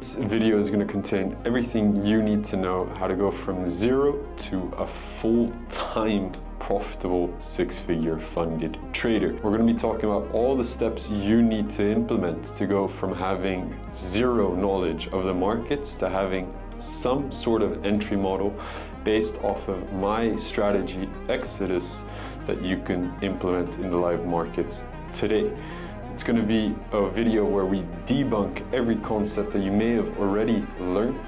This video is going to contain everything you need to know how to go from zero to a full-time profitable six-figure funded trader. We're going to be talking about all the steps you need to implement to go from having zero knowledge of the markets to having some sort of entry model based off of my strategy Exodus that you can implement in the live markets today. It's going to be a video where we debunk every concept that you may have already learned,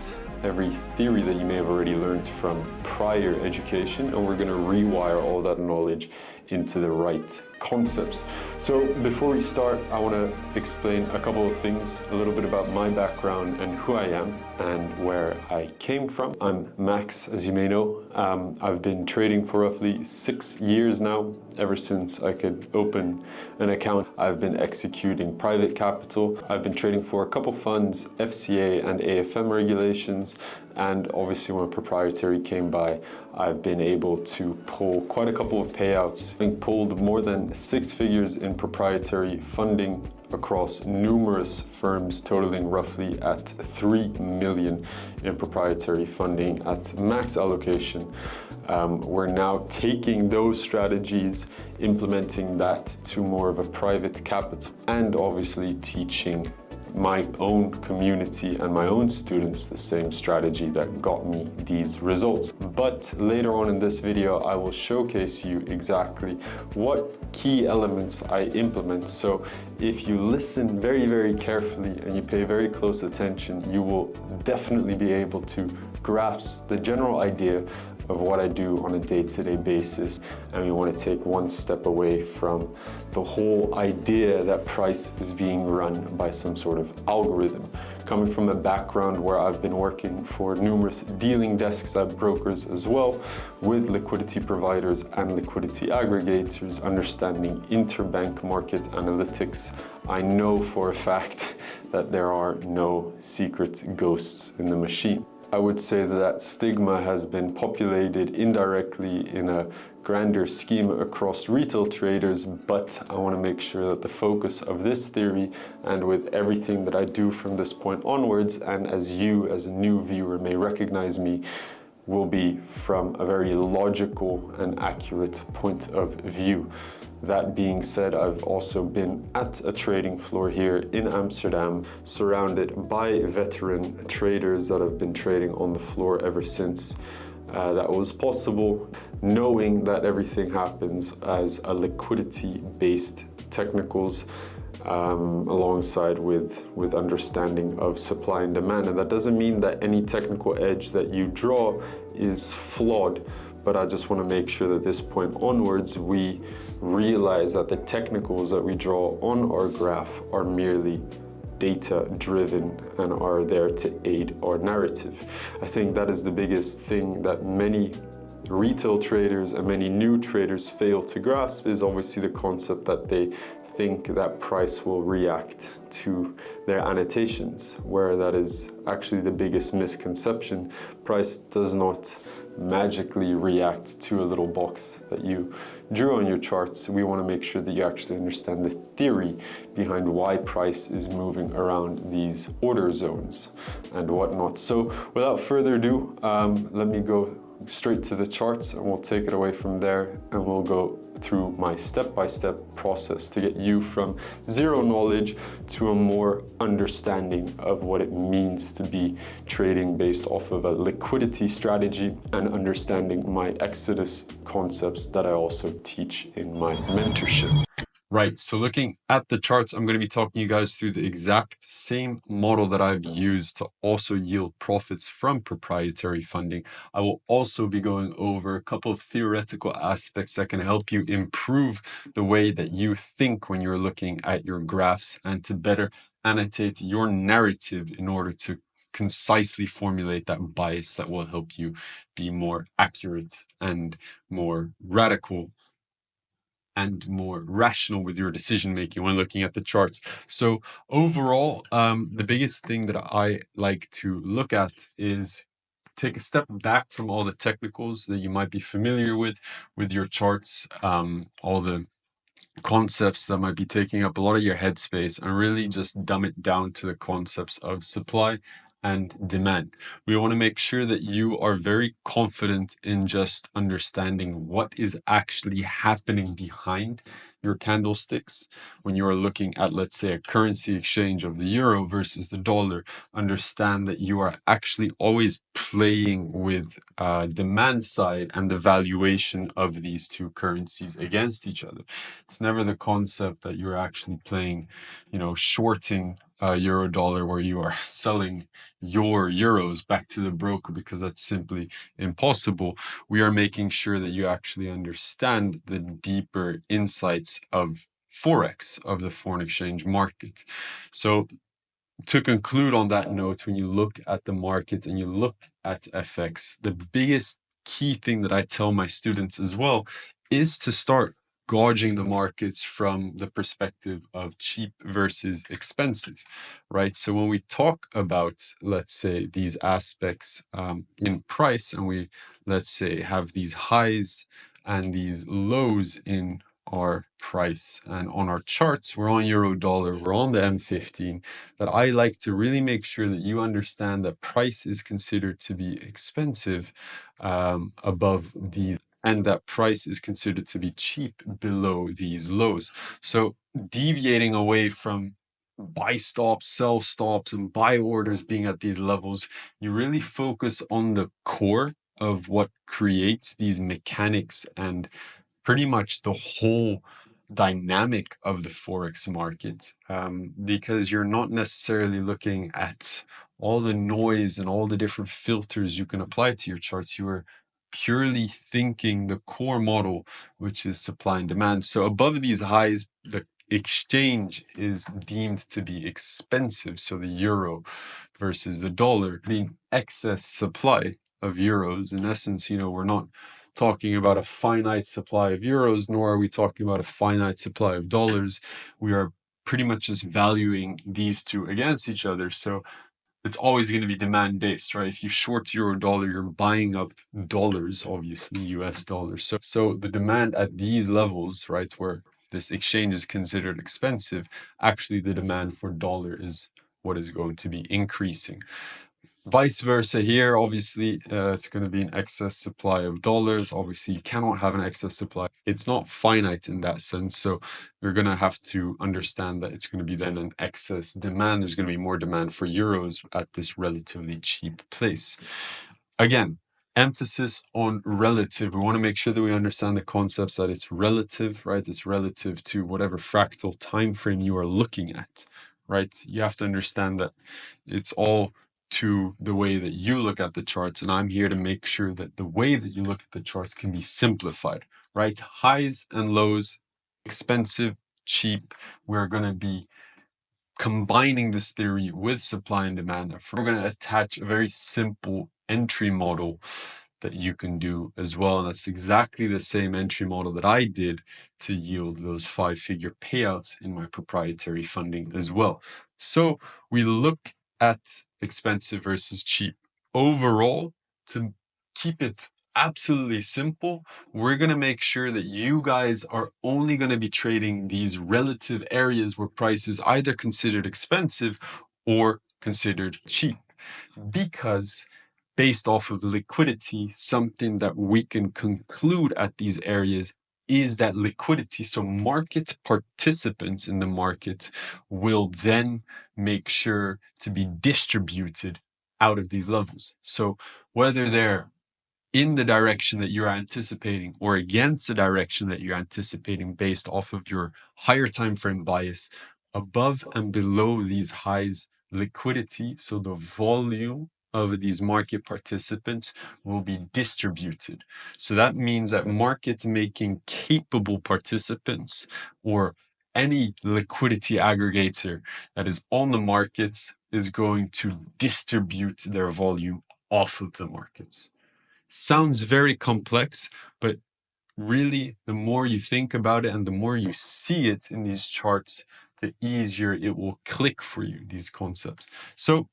every theory that you may have already learned from prior education, and we're going to rewire all that knowledge into the right concepts. So before we start, I want to explain a couple of things, a little bit about my background and who I am and where I came from. I'm Max, as you may know. I've been trading for roughly 6 years now. Ever since I could open an account, I've been executing private capital. I've been trading for a couple funds, FCA and AFM regulations, and obviously when proprietary came by, I've been able to pull quite a couple of payouts. I think pulled more than 6 figures in proprietary funding across numerous firms, totaling roughly at 3 million in proprietary funding at max allocation. We're now taking those strategies, implementing that to more of a private capital, and obviously teaching my own community and my own students the same strategy that got me these results. But later on in this video, I will showcase you exactly what key elements I implement. So if you listen very, very carefully and you pay very close attention, you will definitely be able to grasp the general idea of what I do on a day-to-day basis. And we want to take one step away from the whole idea that price is being run by some sort of algorithm. Coming from a background where I've been working for numerous dealing desks at brokers as well, with liquidity providers and liquidity aggregators, understanding interbank market analytics, I know for a fact that there are no secret ghosts in the machine. I would say that stigma has been populated indirectly in a grander scheme across retail traders, but I want to make sure that the focus of this theory, and with everything that I do from this point onwards, and as you as a new viewer may recognize me, will be from a very logical and accurate point of view. That being said, I've also been at a trading floor here in Amsterdam, surrounded by veteran traders that have been trading on the floor ever since that was possible, knowing that everything happens as a liquidity-based technicals alongside with understanding of supply and demand. And that doesn't mean that any technical edge that you draw is flawed, but I just want to make sure that this point onwards we realize that the technicals that we draw on our graph are merely data driven and are there to aid our narrative. I think that is the biggest thing that many retail traders and many new traders fail to grasp, is obviously the concept that they think that price will react to their annotations, where that is actually the biggest misconception. Price does not magically react to a little box that you drew on your charts. We want to make sure that you actually understand the theory behind why price is moving around these order zones and whatnot. So without further ado, let me go straight to the charts and we'll take it away from there, and we'll go through my step-by-step process to get you from zero knowledge to a more understanding of what it means to be trading based off of a liquidity strategy, and understanding my Exodus concepts that I also teach in my mentorship. Right, so looking at the charts, I'm going to be talking you guys through the exact same model that I've used to also yield profits from proprietary funding. I will also be going over a couple of theoretical aspects that can help you improve the way that you think when you're looking at your graphs, and to better annotate your narrative in order to concisely formulate that bias that will help you be more accurate and more radical and more rational with your decision making when looking at the charts. So overall, the biggest thing that I like to look at is take a step back from all the technicals that you might be familiar with your charts, all the concepts that might be taking up a lot of your headspace and really just dumb it down to the concepts of supply and demand. We want to make sure that you are very confident in just understanding what is actually happening behind your candlesticks when you are looking at, let's say, a currency exchange of the euro versus the dollar. Understand that you are actually always playing with demand side and the valuation of these two currencies against each other. It's never the concept that you're actually playing, shorting euro dollar where you are selling your euros back to the broker, because that's simply impossible. We are making sure that you actually understand the deeper insights of Forex, of the foreign exchange market. So to conclude on that note, when you look at the market and you look at FX, the biggest key thing that I tell my students as well is to start gauging the markets from the perspective of cheap versus expensive, right? So when we talk about, let's say, these aspects in price, and we, let's say, have these highs and these lows in our price and on our charts, we're on euro dollar, we're on the M15, that I like to really make sure that you understand that price is considered to be expensive above these, and that price is considered to be cheap below these lows. So deviating away from buy stops, sell stops, and buy orders being at these levels, you really focus on the core of what creates these mechanics and pretty much the whole dynamic of the forex market, because you're not necessarily looking at all the noise and all the different filters you can apply to your charts. You are purely thinking the core model, which is supply and demand. So above these highs, the exchange is deemed to be expensive. So the euro versus the dollar, being excess supply of euros. In essence, we're not talking about a finite supply of euros, nor are we talking about a finite supply of dollars. We are pretty much just valuing these two against each other. So it's always going to be demand based, right? If you short euro dollar, you're buying up dollars, obviously US dollars. So the demand at these levels, right, where this exchange is considered expensive, actually the demand for dollar is what is going to be increasing. Vice versa here, obviously, it's going to be an excess supply of dollars. Obviously, you cannot have an excess supply. It's not finite in that sense. So you're going to have to understand that it's going to be then an excess demand. There's going to be more demand for euros at this relatively cheap place. Again, emphasis on relative. We want to make sure that we understand the concepts that it's relative, right? It's relative to whatever fractal time frame you are looking at, right? You have to understand that it's all to the way that you look at the charts, and I'm here to make sure that the way that you look at the charts can be simplified, right? Highs and lows, expensive, cheap. We're going to be combining this theory with supply and demand. We're going to attach a very simple entry model that you can do as well. And that's exactly the same entry model that I did to yield those 5-figure payouts in my proprietary funding as well. So we look at expensive versus cheap. Overall, to keep it absolutely simple, we're going to make sure that you guys are only going to be trading these relative areas where price is either considered expensive or considered cheap, because based off of liquidity, something that we can conclude at these areas is that liquidity. So market participants in the market will then make sure to be distributed out of these levels. So whether they're in the direction that you're anticipating or against the direction that you're anticipating based off of your higher time frame bias, above and below these highs, liquidity, so the volume of these market participants, will be distributed. So that means that market making capable participants, or any liquidity aggregator that is on the markets, is going to distribute their volume off of the markets. Sounds very complex, but really, the more you think about it and the more you see it in these charts, the easier it will click for you, these concepts. So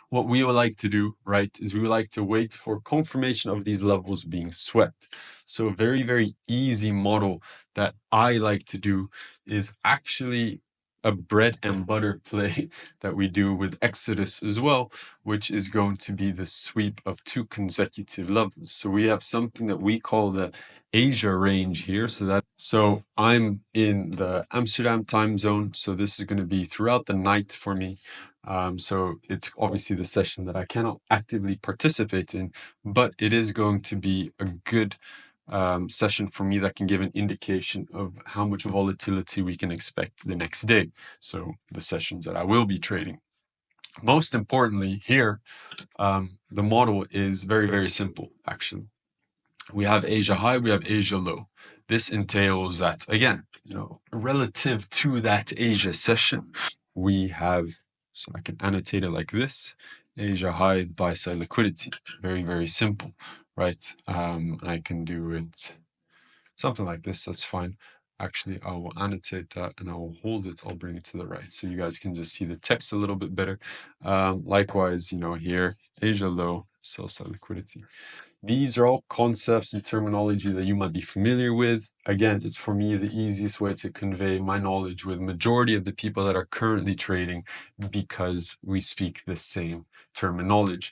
what we would like to do, right, is we would like to wait for confirmation of these levels being swept. So a very, very easy model that I like to do is actually a bread and butter play that we do with Exodus as well, which is going to be the sweep of 2 consecutive levels. So we have something that we call the Asia range here. So I'm in the Amsterdam time zone. So this is going to be throughout the night for me. So it's obviously the session that I cannot actively participate in, but it is going to be a good session for me that can give an indication of how much volatility we can expect the next day. So the sessions that I will be trading. Most importantly here, the model is very, very simple, actually. We have Asia high, we have Asia low. This entails that, again, relative to that Asia session, we have, so I can annotate it like this, Asia high, buy side liquidity. Very, very simple, right? I can do it something like this, that's fine. Actually, I will annotate that and I will hold it, I'll bring it to the right so you guys can just see the text a little bit better. Likewise, here, Asia low, sell side liquidity. These are all concepts and terminology that you might be familiar with. Again, it's for me the easiest way to convey my knowledge with majority of the people that are currently trading because we speak the same terminology.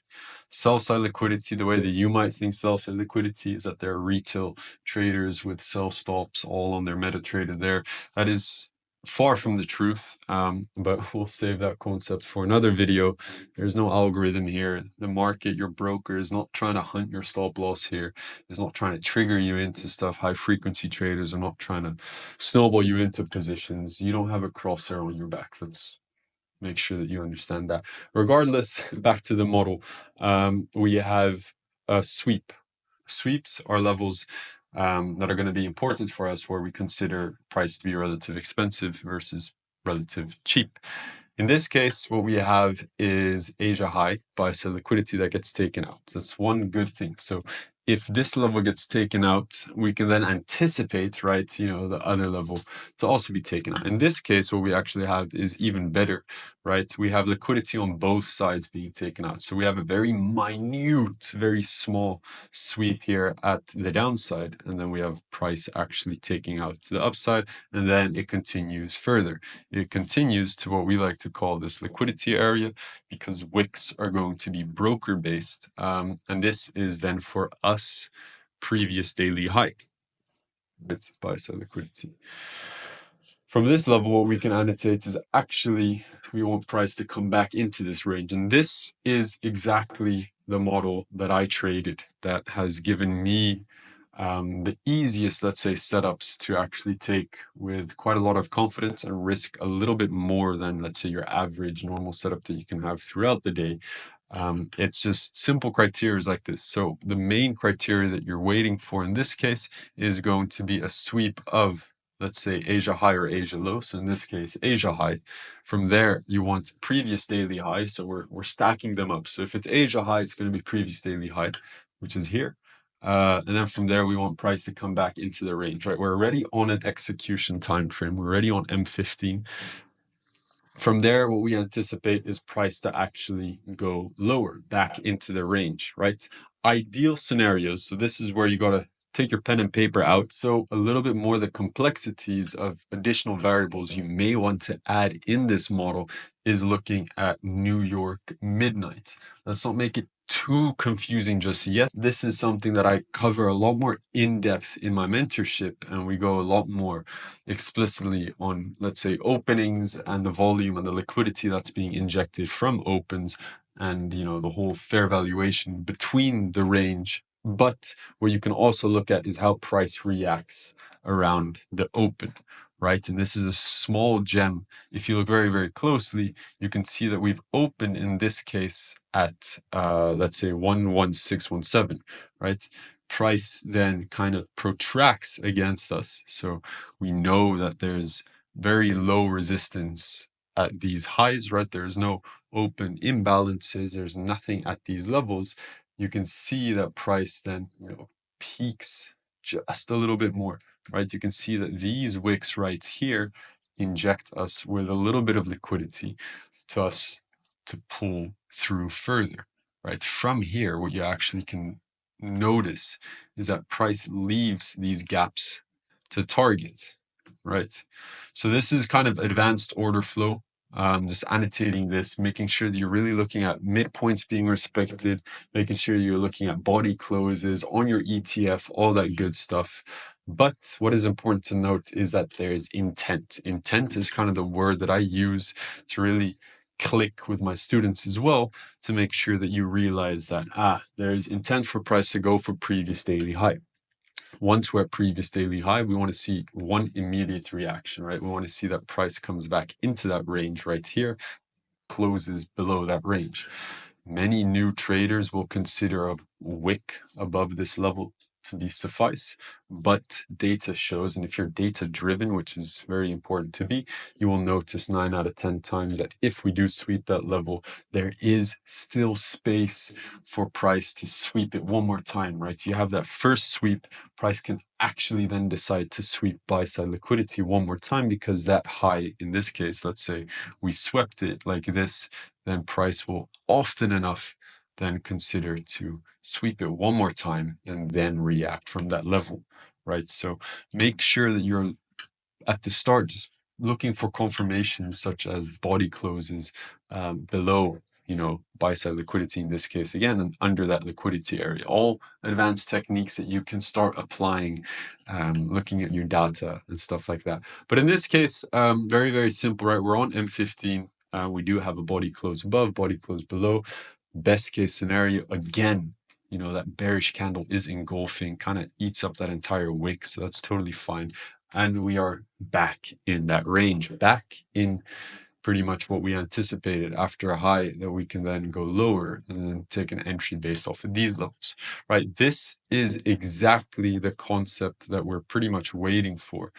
Sell-side liquidity, the way that you might think sell-side liquidity is that there are retail traders with sell stops all on their MetaTrader there. That is far from the truth, but we'll save that concept for another video. There's no algorithm here. The market, your broker, is not trying to hunt your stop loss here. It's not trying to trigger you into stuff. High frequency traders are not trying to snowball you into positions. You don't have a crosshair on your back. Let's make sure that you understand that. Regardless, back to the model, we have a sweep. Sweeps are levels that are going to be important for us where we consider price to be relative expensive versus relative cheap. In this case, what we have is Asia high, buy side liquidity that gets taken out. That's one good thing. So if this level gets taken out, we can then anticipate, right, the other level to also be taken out. In this case, what we actually have is even better, right? We have liquidity on both sides being taken out. So we have a very minute, very small sweep here at the downside, and then we have price actually taking out the upside, and then it continues further. It continues to what we like to call this liquidity area because wicks are going to be broker based, and this is then for us previous daily high. It's buy side liquidity. From this level, what we can annotate is actually we want price to come back into this range. And this is exactly the model that I traded that has given me the easiest, let's say, setups to actually take with quite a lot of confidence and risk a little bit more than, let's say, your average normal setup that you can have throughout the day. It's just simple criteria like this. So the main criteria that you're waiting for in this case is going to be a sweep of, let's say, Asia high or Asia low. So in this case, Asia high. From there, you want previous daily high. So we're stacking them up. So if it's Asia high, it's going to be previous daily high, which is here. And then from there, we want price to come back into the range, right? We're already on an execution time frame. We're already on M15. From there, what we anticipate is price to actually go lower, back into the range, right? Ideal scenarios. So this is where you got to take your pen and paper out. So a little bit more the complexities of additional variables you may want to add in this model is looking at New York midnight. Let's not make it too confusing just yet. This is something that I cover a lot more in depth in my mentorship, and we go a lot more explicitly on, let's say, openings and the volume and the liquidity that's being injected from opens and the whole fair valuation between the range. But what you can also look at is how price reacts around the open, right? And this is a small gem. If you look very, very closely, you can see that we've opened in this case at, let's say, 11617, right? Price then kind of protracts against us. So we know that there's very low resistance at these highs, right? There's no open imbalances. There's nothing at these levels. You can see that price then, peaks just a little bit more, right? You can see that these wicks right here inject us with a little bit of liquidity to us to pull through further, right? From here, what you actually can notice is that price leaves these gaps to target, right? So this is kind of advanced order flow. Just annotating this, making sure that you're really looking at midpoints being respected, making sure you're looking at body closes on your ETF, all that good stuff. But what is important to note is that there's intent. Intent is kind of the word that I use to really click with my students as well, to make sure that you realize that, there's intent for price to go for previous daily high. Once we're at previous daily high, we want to see one immediate reaction, right? We want to see that price comes back into that range right here, closes below that range. Many new traders will consider a wick above this level to be suffice, but data shows, and if you're data driven, which is very important to be, you will notice 9 out of 10 times that if we do sweep that level, there is still space for price to sweep it one more time, right? So you have that first sweep, price can actually then decide to sweep buy side liquidity one more time, because that high, in this case, let's say we swept it like this, then price will often enough then consider to sweep it one more time and then react from that level, right? So make sure that you're at the start just looking for confirmations such as body closes below, buy side liquidity in this case, again, and under that liquidity area. All advanced techniques that you can start applying, looking at your data and stuff like that. But in this case, very, very simple, right? We're on M15. We do have a body close above, body close below. Best case scenario, again, that bearish candle is engulfing, kind of eats up that entire wick. So that's totally fine. And we are back in that range, back in pretty much what we anticipated after a high, that we can then go lower and then take an entry based off of these levels, right? This is exactly the concept that we're pretty much waiting for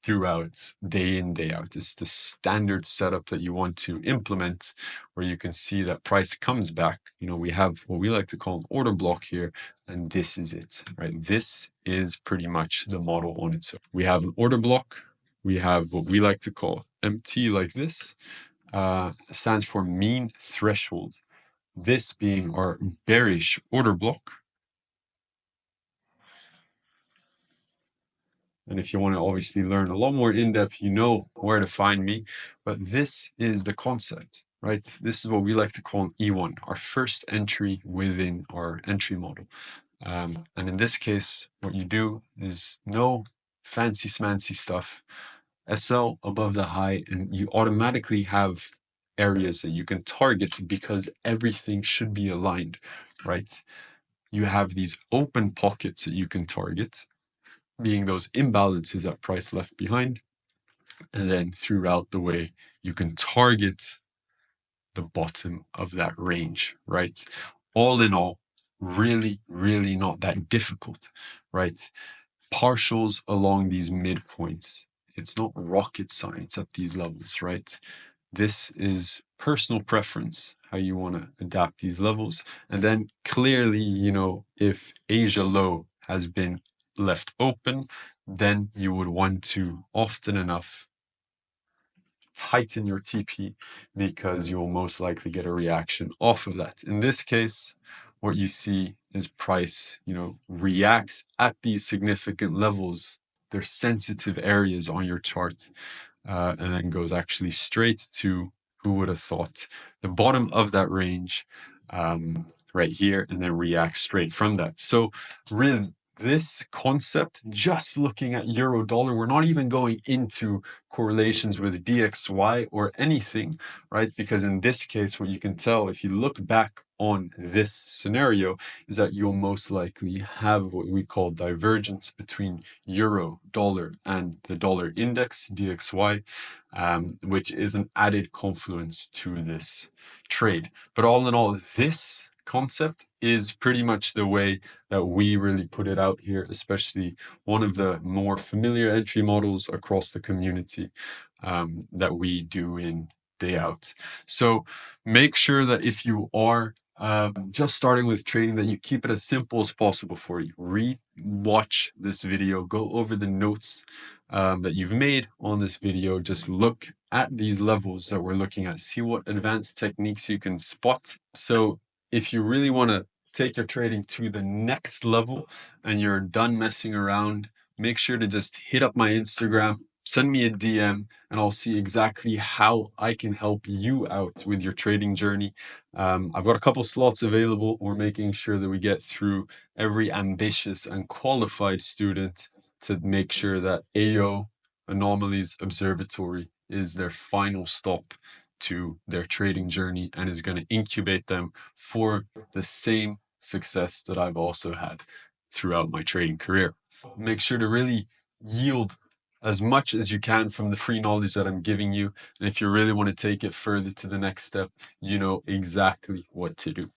throughout, day in, day out. It's the standard setup that you want to implement, where you can see that price comes back. We have what we like to call an order block here, and this is it, right? This is pretty much the model on its own. We have an order block. We have what we like to call MT, like this, stands for mean threshold. This being our bearish order block. And if you want to obviously learn a lot more in depth, you know where to find me. But this is the concept, right? This is what we like to call an E1, our first entry within our entry model. And in this case, what you do is no fancy smancy stuff. SL above the high, and you automatically have areas that you can target because everything should be aligned, right? You have these open pockets that you can target, being those imbalances that price left behind. And then throughout the way, you can target the bottom of that range, right? All in all, really, really not that difficult, right? Partials along these midpoints. It's not rocket science at these levels, right? This is personal preference, how you want to adapt these levels. And then clearly, if Asia low has been left open, then you would want to often enough tighten your TP, because you will most likely get a reaction off of that. In this case, what you see is price, reacts at these significant levels. They're sensitive areas on your chart, and then goes actually straight to, who would have thought, the bottom of that range, right here, and then reacts straight from that. So really, this concept, just looking at euro dollar, we're not even going into correlations with DXY or anything, right? Because in this case, what you can tell, if you look back on this scenario, is that you'll most likely have what we call divergence between euro dollar and the dollar index, DXY, which is an added confluence to this trade. But all in all, this concept is pretty much the way that we really put it out here, especially one of the more familiar entry models across the community that we do in day out. So make sure that if you are just starting with trading, that you keep it as simple as possible for you. Watch this video, go over the notes that you've made on this video. Just look at these levels that we're looking at, see what advanced techniques you can spot. So if you really want to take your trading to the next level and you're done messing around, make sure to just hit up my Instagram, send me a DM, and I'll see exactly how I can help you out with your trading journey. I've got a couple slots available. We're making sure that we get through every ambitious and qualified student to make sure that AO, Anomalies Observatory, is their final stop to their trading journey and is going to incubate them for the same success that I've also had throughout my trading career. Make sure to really yield as much as you can from the free knowledge that I'm giving you. And if you really want to take it further to the next step, you know exactly what to do.